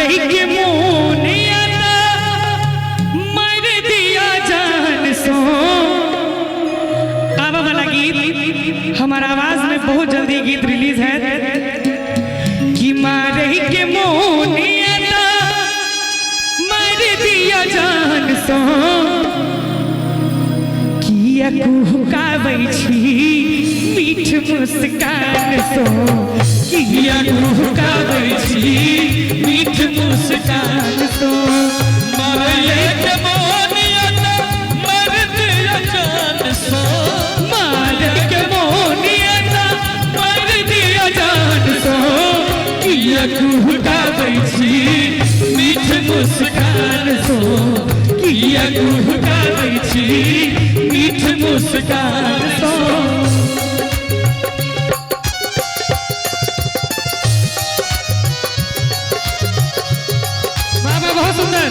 रही के मोनिया मर दिया जान सो। आवा वाला गीत हमारा आवाज में बहुत जल्दी गीत रिलीज है कि मार रही के मोनिया मर दिया जान सो। किया कुहकाबै छी मीठ मुस्कान सो। किया कुहकाबै छी मीठ मुस्कान सो। मारे के मोनिया मर दिया जान सो। मारे के मोनिया मर दिया जान सो। किया कुहकाबै छी मीठ मुस्कान सो। किया कुहकाबै छी मीठ मुस्कान सो। बाबा बहुत सुंदर।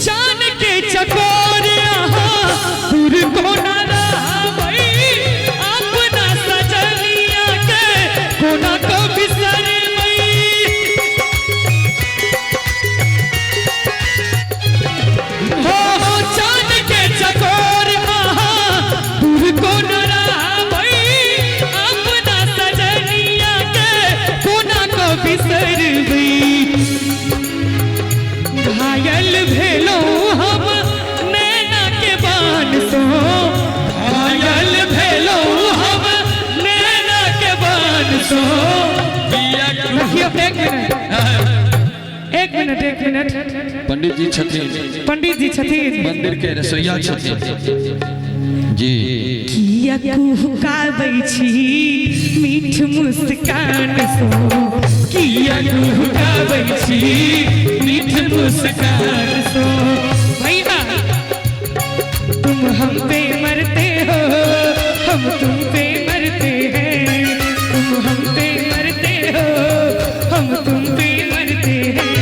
जान के चकोर दूर को ना रावई अपना सजनिया के कोना को बिसर हो जान के चकोर दूर को ना रावई अपना सजनिया के कोना को बिसर घायल भेलो हम नैना के बान सो। घायल भेलो हम नैना के बान सो। एक मिनट एक मिनट। पंडित जी छथिन। पंडित जी छथिन मंदिर के रसोइया छथिन जी। किया कुहकाबै छी मीठ मुस्कान सो। किया कुहकाबै छी मीठ मुस्कान सो। भैया तुम हम पे मरते हो हम तुम पे मरते हैं। तुम हम पे मरते हो हम तुम पे मरते हैं।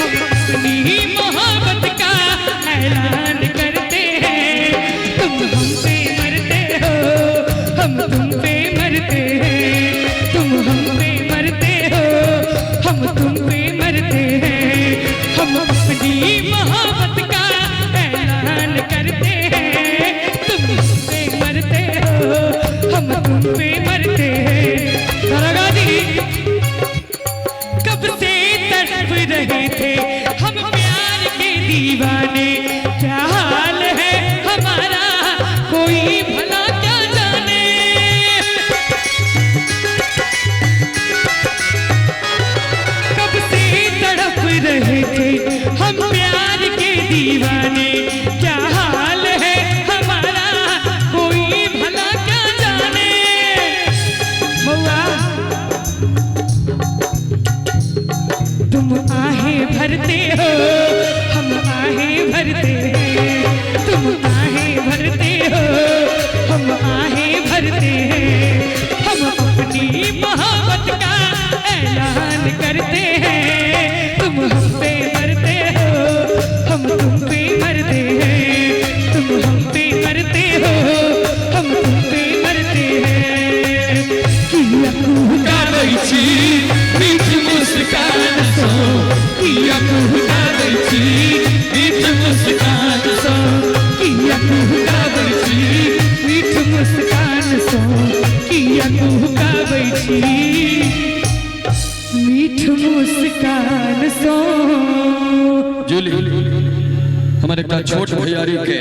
हम अपनी मोहब्बत का ऐलान करते हैं। तुम हम पे मरते हो हम तुम पे मरते हैं। तुम हम पे मरते हो हम तुम पे मरते हैं। हम अपनी मोहब्बत का ऐलान करते हैं। तुम हम पे मरते हो हम तुम पे मरते हैं। दादा जी कब से तड़प रहे थे हम प्यार के दीवाने। क्या हाल है हमारा कोई भला क्या जाने। कब से तड़प रहे थे हम प्यार के दीवाने। क्या हाल है हमारा कोई भला क्या जाने। मौआ तुम आहें भरते हो हम आहें भरते हैं। तुम आहें भरते हो हम आहें भरते हैं। हम अपनी मोहब्बत का ऐलान करते हैं। तुम हम पे मरते हो हम तुम पे मरते हैं। तुम हम पे मरते हो हम तुम पे मरते हैं। किया कुहकाबै छी मीठ मुस्कान सो। किया कुहकाबै छी मीठ मुस्कान सो। किया कुहकाबै छी मीठ मुस्कान सो। किया कुहकाबै छी मीठ मुस्कान सो। जूली हमारे का छोट भैयारी के